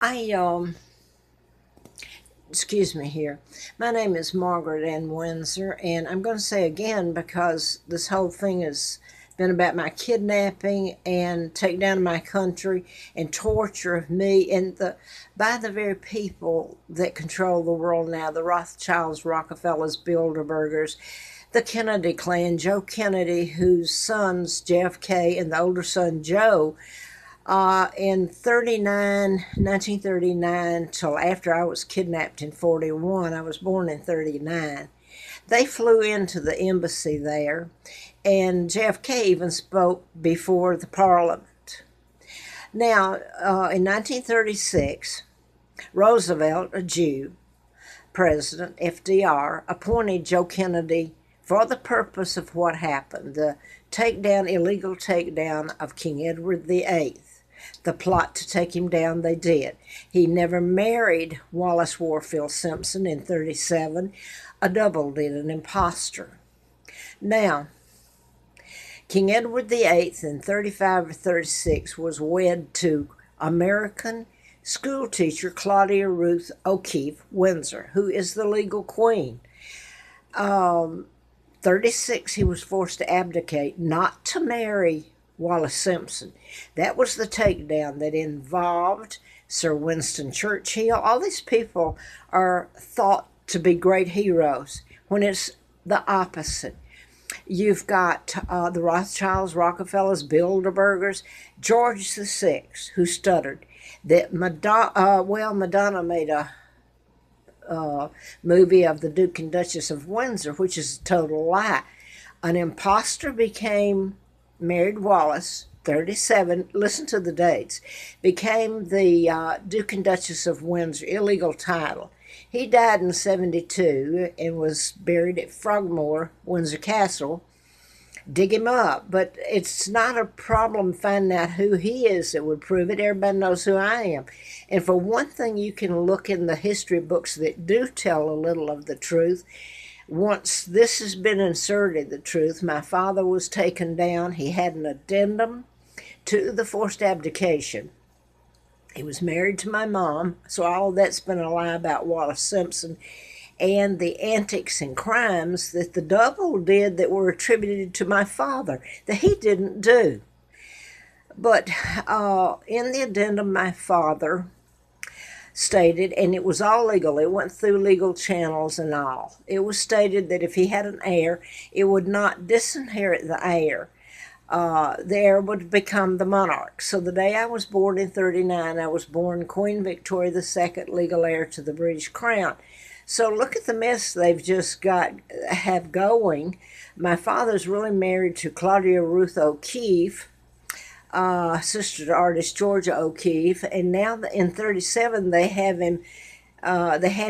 I excuse me here. My name is Margaret Ann Windsor, and I'm going to say again because this whole thing has been about my kidnapping and takedown of my country and torture of me and by the very people that control the world now, the Rothschilds, Rockefellers, Bilderbergers, the Kennedy clan, Joe Kennedy, whose sons, JFK and the older son, Joe, in 1939 till after I was kidnapped in 41. I was born in 39. They flew into the embassy there, and JFK even spoke before the parliament. Now, in 1936, Roosevelt, a Jew, President FDR, appointed Joe Kennedy for the purpose of what happened, the illegal takedown of King Edward VIII. The plot to take him down, they did. He never married Wallace Warfield Simpson in 37. A double did, an imposter. Now, King Edward VIII in 35 or 36 was wed to American school teacher Claudia Ruth O'Keefe Windsor, who is the legal queen. 36, he was forced to abdicate, not to marry Wallace Simpson. That was the takedown that involved Sir Winston Churchill. All these people are thought to be great heroes when it's the opposite. You've got the Rothschilds, Rockefellers, Bilderbergers, George VI, who stuttered. That Madonna made a movie of the Duke and Duchess of Windsor, which is a total lie. An imposter married Wallace, 37, listen to the dates, became the Duke and Duchess of Windsor, illegal title. He died in 72 and was buried at Frogmore, Windsor Castle. Dig him up, but it's not a problem finding out who he is that would prove it. Everybody knows who I am. And for one thing, you can look in the history books that do tell a little of the truth. Once this has been inserted, the truth, my father was taken down. He had an addendum to the forced abdication. He was married to my mom, so all of that's been a lie about Wallace Simpson and the antics and crimes that the double did that were attributed to my father that he didn't do. But in the addendum, my father stated, and it was all legal, it went through legal channels and all, it was stated that if he had an heir, it would not disinherit the heir. The heir would become the monarch. So the day I was born in 39, I was born Queen Victoria II, legal heir to the British crown. So look at the mess they've just have going. My father's really married to Claudia Ruth O'Keefe, sister to artist Georgia O'Keefe, and now in 37 they had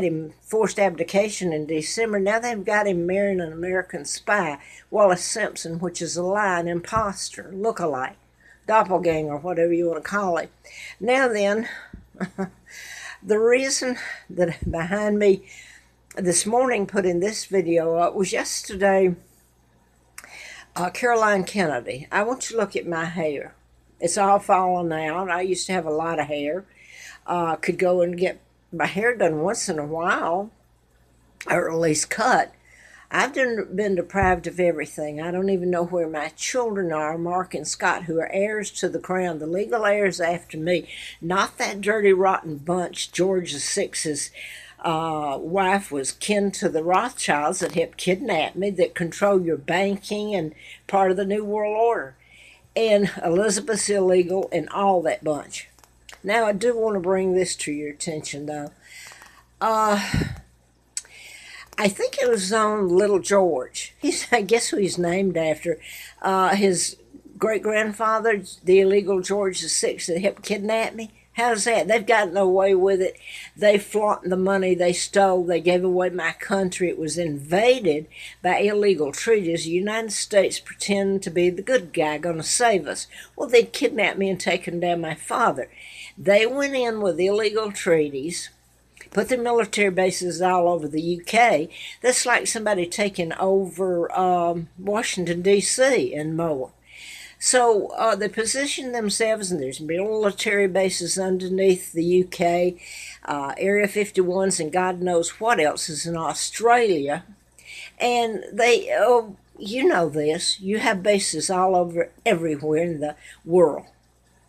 him forced abdication in December. Now they've got him marrying an American spy, Wallace Simpson, which is a lie, an imposter, look-alike, doppelganger, whatever you want to call it. Now then, the reason that behind me this morning putting this video up was yesterday, Caroline Kennedy. I want you to look at my hair. It's all falling out. I used to have a lot of hair. Could go and get my hair done once in a while, or at least cut. I've been deprived of everything. I don't even know where my children are, Mark and Scott, who are heirs to the crown, the legal heirs after me. Not that dirty, rotten bunch. George VI's wife was kin to the Rothschilds that helped kidnap me, that control your banking and part of the New World Order. And Elizabeth's illegal and all that bunch. Now, I do want to bring this to your attention, though. I think it was on Little George. I guess who he's named after. His great-grandfather, the illegal George VI that helped kidnap me. How's that? They've gotten away with it. They flaunt the money they stole. They gave away my country. It was invaded by illegal treaties. The United States pretend to be the good guy going to save us. Well, they'd kidnapped me and taken down my father. They went in with illegal treaties, put their military bases all over the UK. That's like somebody taking over Washington, D.C. and more. So they position themselves, and there's military bases underneath the UK, Area 51s, and God knows what else is in Australia. And they, oh, you know this, you have bases all over everywhere in the world.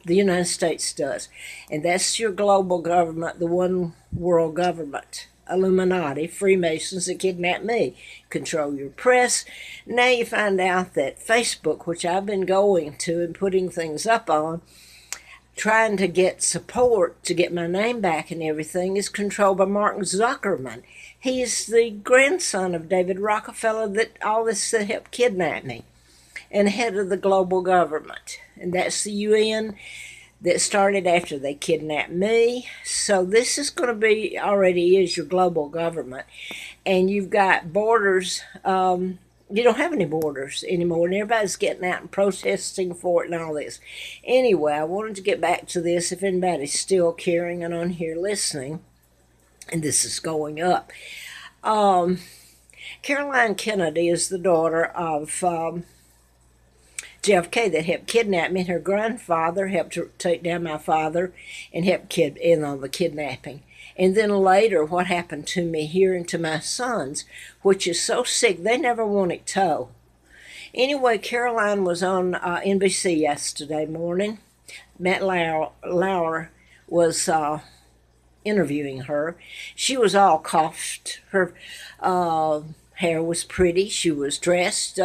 The United States does. And that's your global government, the one world government. Illuminati, Freemasons that kidnap me, control your press. Now you find out that Facebook, which I've been going to and putting things up on, trying to get support to get my name back and everything, is controlled by Mark Zuckerman. He is the grandson of David Rockefeller that all this that helped kidnap me, and head of the global government. And that's the UN that started after they kidnapped me. So this is going to be, already is your global government. And you've got borders. You don't have any borders anymore, and everybody's getting out and protesting for it and all this. Anyway, I wanted to get back to this if anybody's still caring and on here listening. And this is going up. Caroline Kennedy is the daughter of JFK that helped kidnap me. And her grandfather helped take down my father and helped in on the kidnapping. And then later, what happened to me here and to my sons, which is so sick, they never want it told. Anyway, Caroline was on NBC yesterday morning. Matt Lauer was interviewing her. She was all coiffed. Her hair was pretty. She was dressed,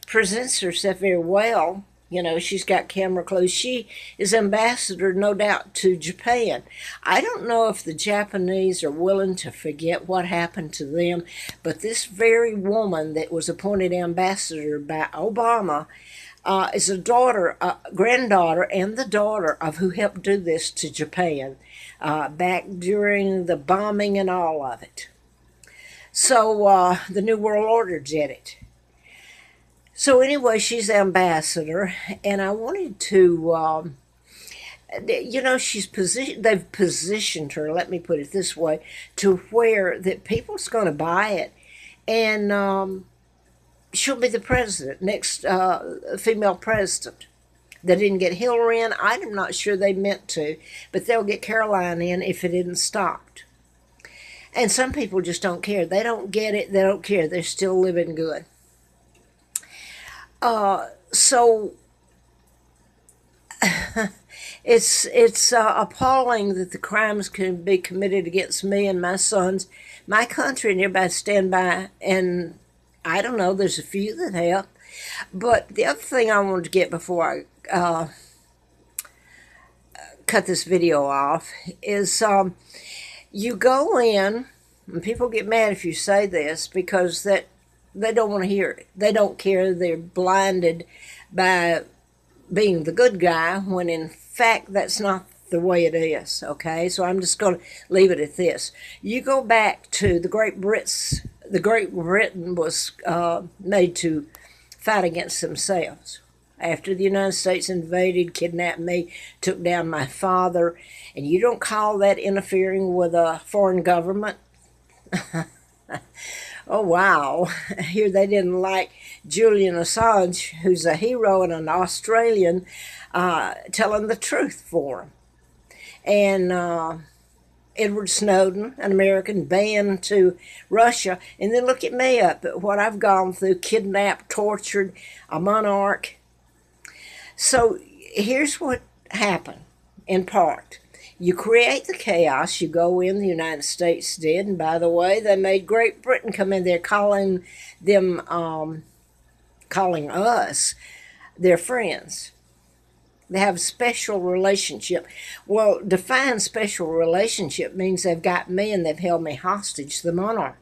presents herself very well. You know, she's got camera clothes. She is ambassador, no doubt, to Japan. I don't know if the Japanese are willing to forget what happened to them, but this very woman that was appointed ambassador by Obama is a daughter, granddaughter, and the daughter of who helped do this to Japan back during the bombing and all of it. So the New World Order did it. So anyway, she's ambassador, and I wanted to, you know, they've positioned her, let me put it this way, to where that people's going to buy it, and she'll be the president, next female president. They didn't get Hillary in. I'm not sure they meant to, but they'll get Caroline in if it isn't stopped. And some people just don't care. They don't get it. They don't care. They're still living good. So it's appalling that the crimes can be committed against me and my sons, my country, and everybody stand by. And I don't know, there's a few that have. But the other thing I wanted to get before I cut this video off is you go in, and people get mad if you say this because that they don't want to hear it. They don't care. They're blinded by being the good guy when in fact that's not the way it is, okay? So I'm just going to leave it at this. You go back to the Great Britain was made to fight against themselves. After the United States invaded, kidnapped me, took down my father, and you don't call that interfering with a foreign government? Oh, wow. Here they didn't like Julian Assange, who's a hero and an Australian, telling the truth for him. And Edward Snowden, an American, banned to Russia. And then look at me up at what I've gone through, kidnapped, tortured, a monarch. So here's what happened, in part. You create the chaos, you go in, the United States did, and by the way, they made Great Britain come in there calling us their friends. They have a special relationship. Well, define special relationship means they've got me and they've held me hostage, the monarch.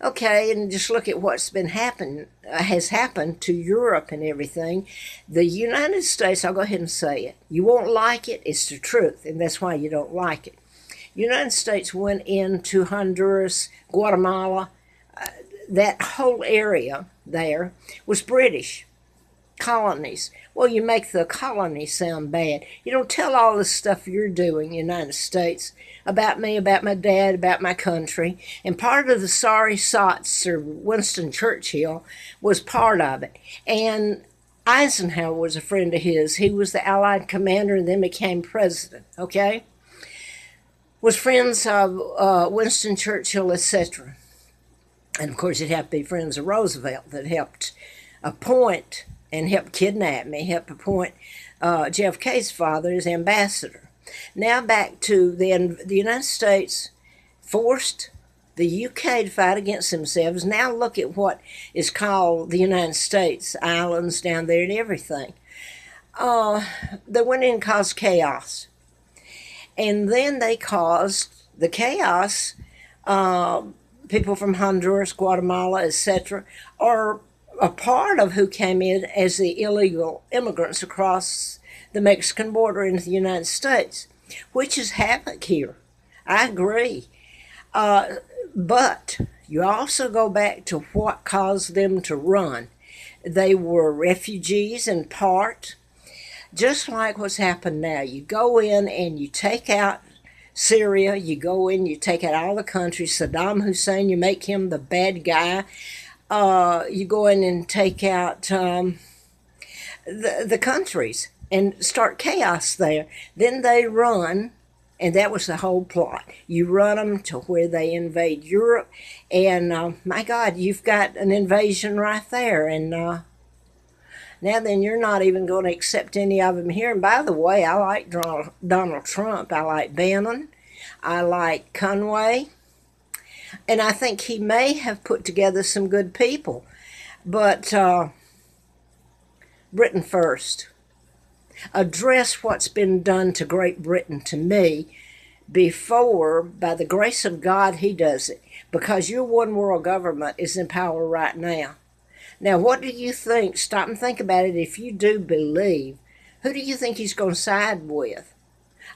Okay, and just look at what's been has happened to Europe and everything. The United States, I'll go ahead and say it. You won't like it, it's the truth, and that's why you don't like it. United States went into Honduras, Guatemala, that whole area there was British colonies. Well, you make the colony sound bad. You don't tell all the stuff you're doing, United States, about me, about my dad, about my country. And part of the sorry sots, or Winston Churchill, was part of it. And Eisenhower was a friend of his. He was the Allied commander and then became president, okay? Was friends of Winston Churchill, etc. And of course, you'd have to be friends of Roosevelt that helped appoint and helped kidnap me, helped appoint JFK's father as ambassador. Now back to the United States forced the UK to fight against themselves. Now look at what is called the United States, islands down there and everything. They went in and caused chaos. And then they caused the chaos. People from Honduras, Guatemala, etc., are a part of who came in as the illegal immigrants across the Mexican border into the United States, which is havoc here. I agree. But you also go back to what caused them to run. They were refugees in part, just like what's happened now. You go in and you take out Syria, you go in, you take out all the countries. Saddam Hussein, you make him the bad guy. You go in and take out the countries and start chaos there. Then they run. And that was the whole plot. You run them to where they invade Europe. And my God, you've got an invasion right there. And now then you're not even going to accept any of them here. And by the way, I like Donald Trump. I like Bannon. I like Conway. And I think he may have put together some good people. But Britain first. Address what's been done to Great Britain to me before, by the grace of God, he does it. Because your one world government is in power right now. Now, what do you think? Stop and think about it. If you do believe, who do you think he's going to side with?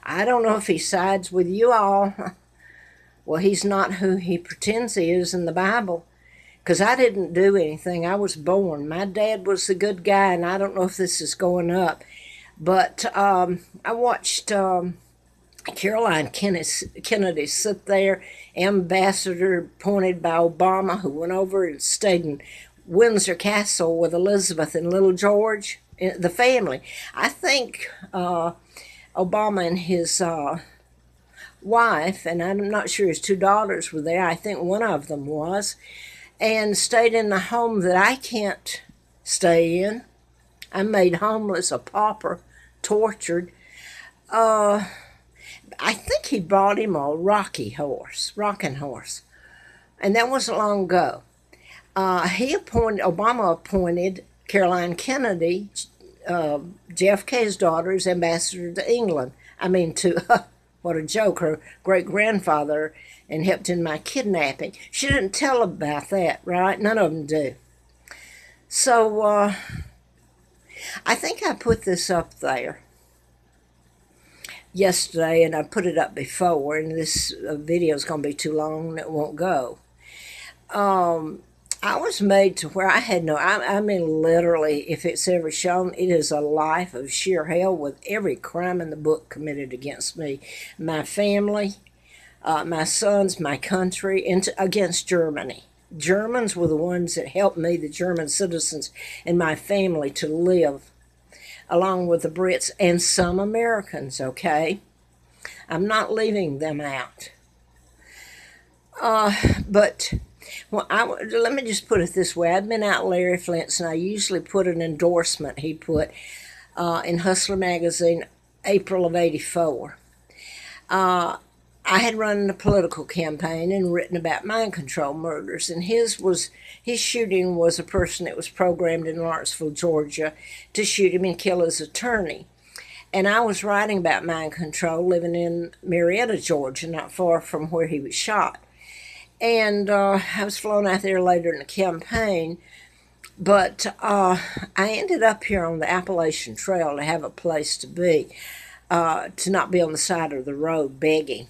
I don't know if he sides with you all. Well, he's not who he pretends he is in the Bible. Because I didn't do anything. I was born. My dad was the good guy, and I don't know if this is going up. But I watched Caroline Kennedy sit there, ambassador appointed by Obama, who went over and stayed in Windsor Castle with Elizabeth and little George, the family. I think Obama and his wife, and I'm not sure his two daughters were there, I think one of them was, and stayed in the home that I can't stay in. I'm made homeless, a pauper, tortured. I think he bought him a rocking horse, and that wasn't long ago. Obama appointed Caroline Kennedy, JFK's daughter, as ambassador to England. What a joke, her great-grandfather, and helped in my kidnapping. She didn't tell about that, right? None of them do. So, I think I put this up there yesterday, and I put it up before, and this video is going to be too long and it won't go. I was made to where I had literally, if it's ever shown, it is a life of sheer hell with every crime in the book committed against me, my family, my sons, my country, and against Germany. Germans were the ones that helped me, the German citizens, and my family to live, along with the Brits and some Americans, okay? I'm not leaving them out. Let me just put it this way. I'd been out Larry Flint's, and I usually put an endorsement he put in Hustler magazine, April of '84. I had run a political campaign and written about mind control murders, and his shooting was a person that was programmed in Lawrenceville, Georgia, to shoot him and kill his attorney. And I was writing about mind control, living in Marietta, Georgia, not far from where he was shot. And I was flown out there later in the campaign, but I ended up here on the Appalachian Trail to have a place to be, to not be on the side of the road begging.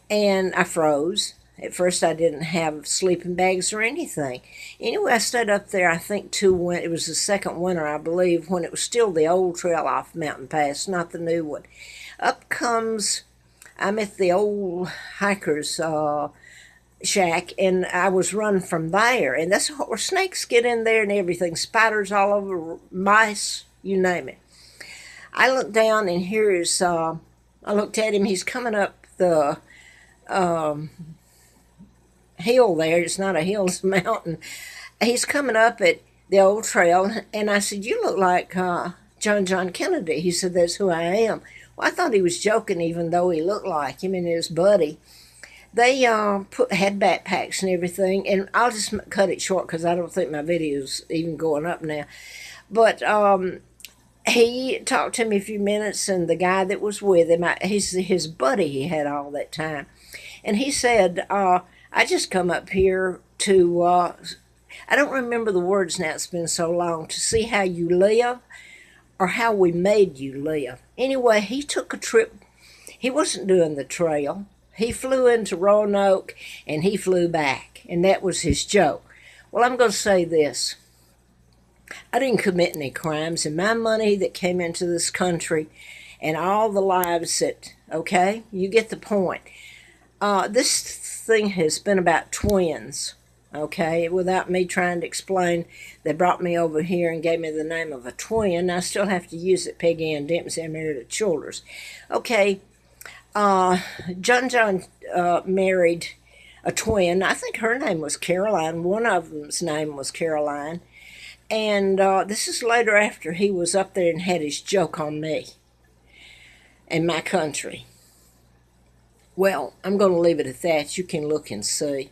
And I froze. At first I didn't have sleeping bags or anything. Anyway, I stayed up there, I think, it was the second winter, I believe, when it was still the old trail off Mountain Pass, not the new one. I'm at the old hikers shack, and I was running from there. And that's where snakes get in there and everything, spiders all over, mice, you name it. I looked down, and here is, I looked at him. He's coming up the hill there. It's not a hill, it's a mountain. He's coming up at the old trail, and I said, "You look like John Kennedy." He said, "That's who I am." Well, I thought he was joking, even though he looked like him and his buddy. They had backpacks and everything, and I'll just cut it short because I don't think my video's even going up now. But he talked to me a few minutes, and the guy that was with him, he's his buddy he had all that time, and he said, "I just come up here to." I don't remember the words now, it's been so long, to see how you live or how we made you live. Anyway, he took a trip. He wasn't doing the trail. He flew into Roanoke and he flew back, and that was his joke. Well, I'm going to say this. I didn't commit any crimes, and my money that came into this country and all the lives that, okay, you get the point. This thing has been about twins. Okay, without me trying to explain, they brought me over here and gave me the name of a twin. I still have to use it. Peggy Ann Dempsey, I married at Childers. Okay, John married a twin. I think her name was Caroline. One of them's name was Caroline. And this is later after he was up there and had his joke on me and my country. Well, I'm going to leave it at that. You can look and see.